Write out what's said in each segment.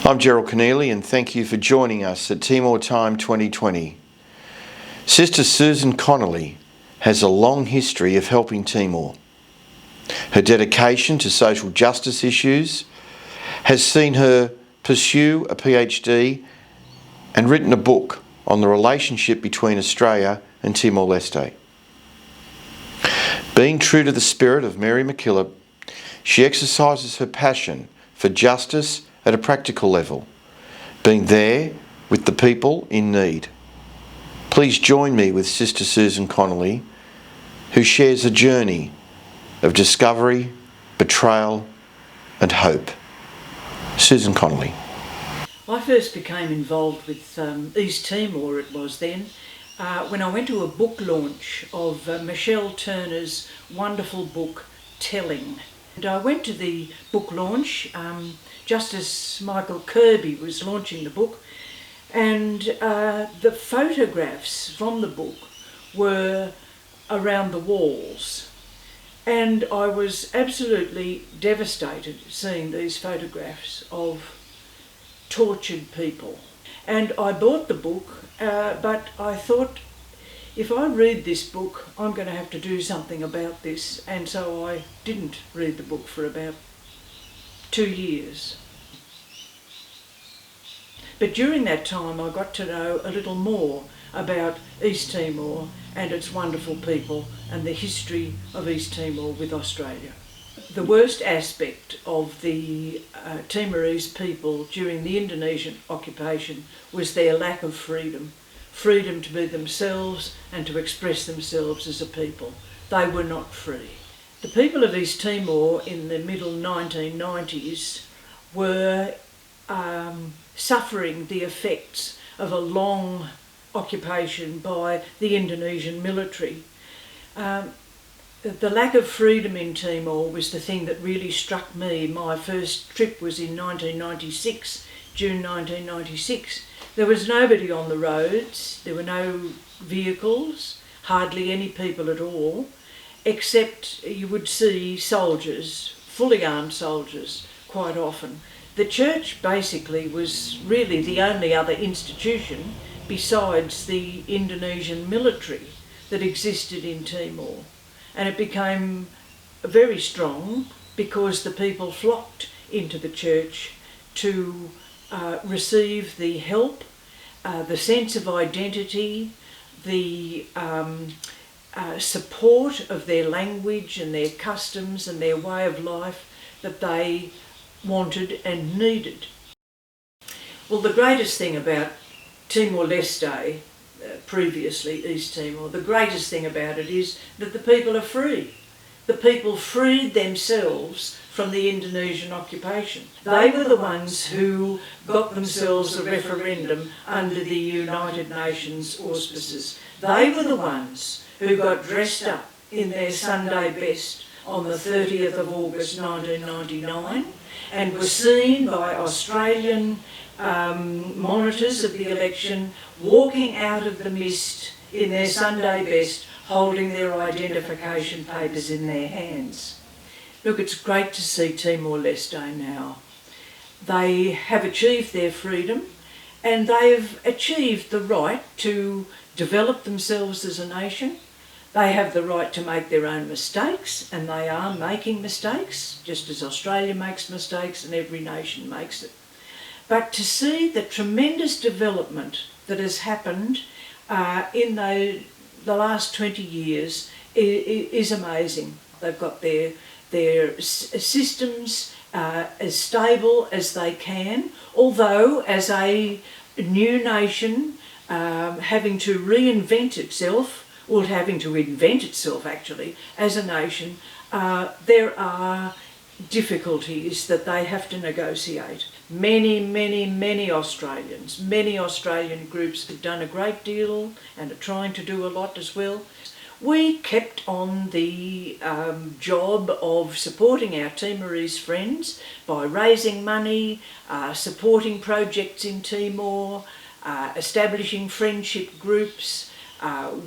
I'm Gerald Connelly and thank you for joining us at Timor Time 2020. Sister Susan Connelly has a long history of helping Timor. Her dedication to social justice issues has seen her pursue a PhD and written a book on the relationship between Australia and Timor-Leste. Being true to the spirit of Mary MacKillop, she exercises her passion for justice at a practical level, being there with the people in need. Please join me with Sister Susan Connelly, who shares a journey of discovery, betrayal and hope. Susan Connelly. I first became involved with East Timor, it was then, when I went to a book launch of Michelle Turner's wonderful book, Telling. And I went to the book launch just as Michael Kirby was launching the book, and the photographs from the book were around the walls. And I was absolutely devastated seeing these photographs of tortured people. And I bought the book, but I thought, if I read this book, I'm going to have to do something about this. And so I didn't read the book for about 2 years. But during that time, I got to know a little more about East Timor and its wonderful people and the history of East Timor with Australia. The worst aspect of the Timorese people during the Indonesian occupation was their lack of freedom. Freedom to be themselves and to express themselves as a people. They were not free. The people of East Timor in the middle 1990s were suffering the effects of a long occupation by the Indonesian military. The lack of freedom in Timor was the thing that really struck me. My first trip was in 1996, June 1996. There was nobody on the roads, there were no vehicles, hardly any people at all, except you would see soldiers, fully armed soldiers, quite often. The church basically was really the only other institution besides the Indonesian military that existed in Timor. And it became very strong because the people flocked into the church to receive the help, the sense of identity, the support of their language and their customs and their way of life that they wanted and needed. Well, the greatest thing about Timor-Leste, previously East Timor, the greatest thing about it is that the people are free. The people freed themselves from the Indonesian occupation. They were the ones who got themselves a referendum under the United Nations auspices. They were the ones who got dressed up in their Sunday best on the 30th of August 1999 and were seen by Australian monitors of the election walking out of the mist in their Sunday best, holding their identification papers in their hands. Look, it's great to see Timor-Leste now. They have achieved their freedom and they've achieved the right to develop themselves as a nation. They have the right to make their own mistakes, and they are making mistakes, just as Australia makes mistakes and every nation makes it. But to see the tremendous development that has happened in the last 20 years is amazing. They've got their systems as stable as they can, although as a new nation having to reinvent itself, or having to invent itself actually, as a nation, there are difficulties that they have to negotiate. Many Australians, many Australian groups have done a great deal and are trying to do a lot as well. We kept on the job of supporting our Timorese friends by raising money, supporting projects in Timor, establishing friendship groups,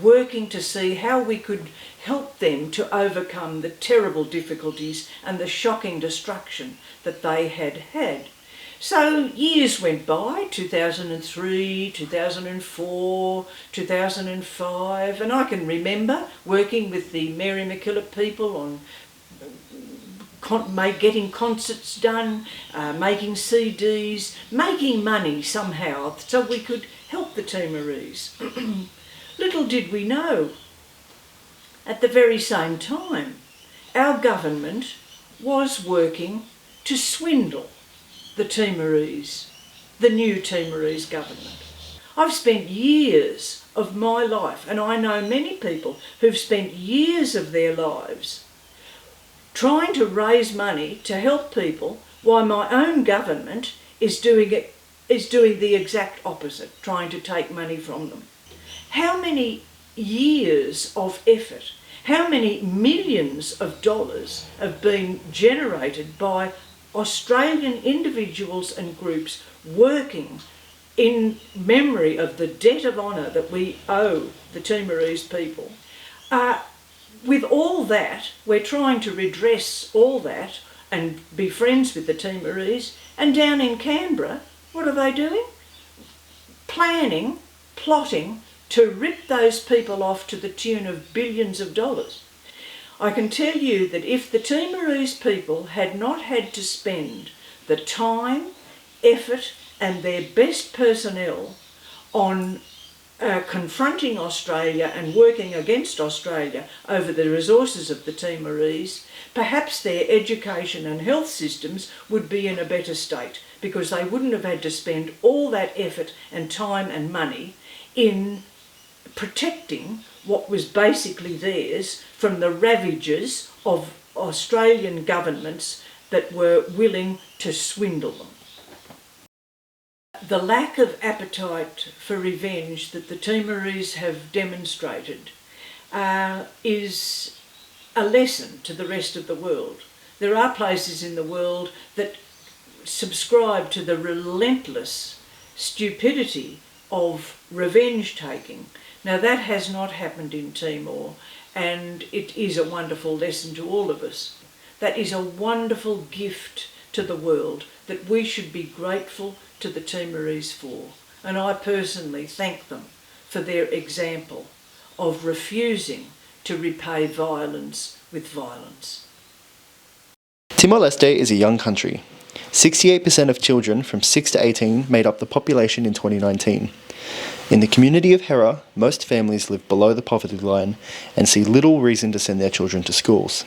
working to see how we could help them to overcome the terrible difficulties and the shocking destruction that they had had. So years went by, 2003, 2004, 2005, and I can remember working with the Mary MacKillop people on getting concerts done, making CDs, making money somehow so we could help the Timorese. Little did we know, at the very same time, our government was working to swindle the Timorese, the new Timorese government. I've spent years of my life, and I know many people who've spent years of their lives trying to raise money to help people, while my own government is doing the exact opposite, trying to take money from them. How many years of effort, how many millions of dollars have been generated by Australian individuals and groups working in memory of the debt of honour that we owe the Timorese people. With all that, we're trying to redress all that and be friends with the Timorese, and down in Canberra, what are they doing? Planning, plotting to rip those people off to the tune of billions of dollars. I can tell you that if the Timorese people had not had to spend the time, effort and their best personnel on confronting Australia and working against Australia over the resources of the Timorese, perhaps their education and health systems would be in a better state, because they wouldn't have had to spend all that effort and time and money in protecting what was basically theirs from the ravages of Australian governments that were willing to swindle them. The lack of appetite for revenge that the Timorese have demonstrated is a lesson to the rest of the world. There are places in the world that subscribe to the relentless stupidity of revenge taking. Now that has not happened in Timor, and it is a wonderful lesson to all of us. That is a wonderful gift to the world that we should be grateful to the Timorese for. And I personally thank them for their example of refusing to repay violence with violence. Timor-Leste is a young country. 68% of children from 6 to 18 made up the population in 2019. In the community of Hera, most families live below the poverty line and see little reason to send their children to schools.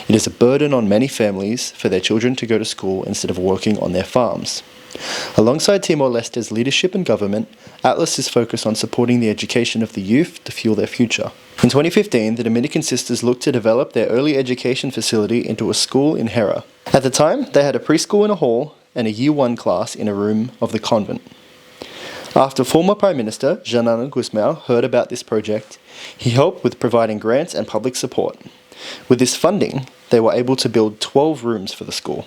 It is a burden on many families for their children to go to school instead of working on their farms. Alongside Timor-Leste's leadership and government, Atlas is focused on supporting the education of the youth to fuel their future. In 2015, the Dominican Sisters looked to develop their early education facility into a school in Hera. At the time, they had a preschool in a hall and a Year 1 class in a room of the convent. After former Prime Minister Jean-Alain Guzmão heard about this project, he helped with providing grants and public support. With this funding, they were able to build 12 rooms for the school.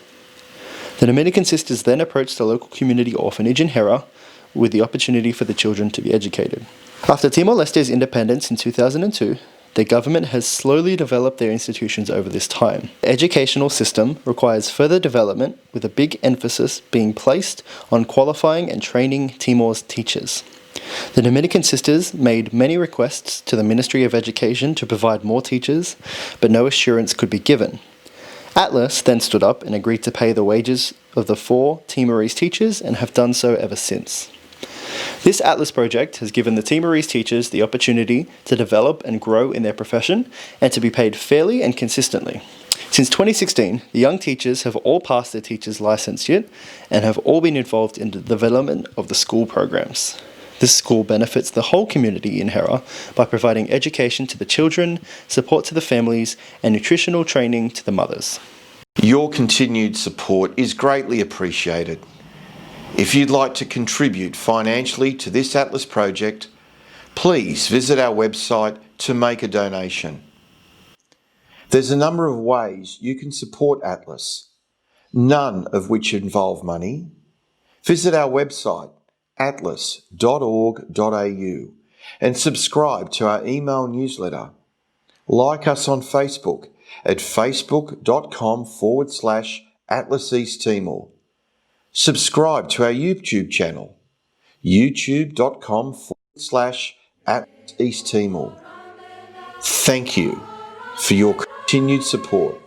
The Dominican Sisters then approached the local community orphanage in Hera with the opportunity for the children to be educated. After Timor-Leste's independence in 2002, the government has slowly developed their institutions over this time. The educational system requires further development, with a big emphasis being placed on qualifying and training Timor's teachers. The Dominican Sisters made many requests to the Ministry of Education to provide more teachers, but no assurance could be given. Atlas then stood up and agreed to pay the wages of the 4 Timorese teachers and have done so ever since. This Atlas project has given the Timorese teachers the opportunity to develop and grow in their profession and to be paid fairly and consistently. Since 2016, the young teachers have all passed their teacher's licence yet and have all been involved in the development of the school programs. This school benefits the whole community in Hera by providing education to the children, support to the families, and nutritional training to the mothers. Your continued support is greatly appreciated. If you'd like to contribute financially to this Atlas project, please visit our website to make a donation. There's a number of ways you can support Atlas, none of which involve money. Visit our website atlas.org.au and subscribe to our email newsletter. Like us on Facebook at facebook.com/Atlas East Timor. Subscribe to our YouTube channel, youtube.com/@East Timor. Thank you for your continued support.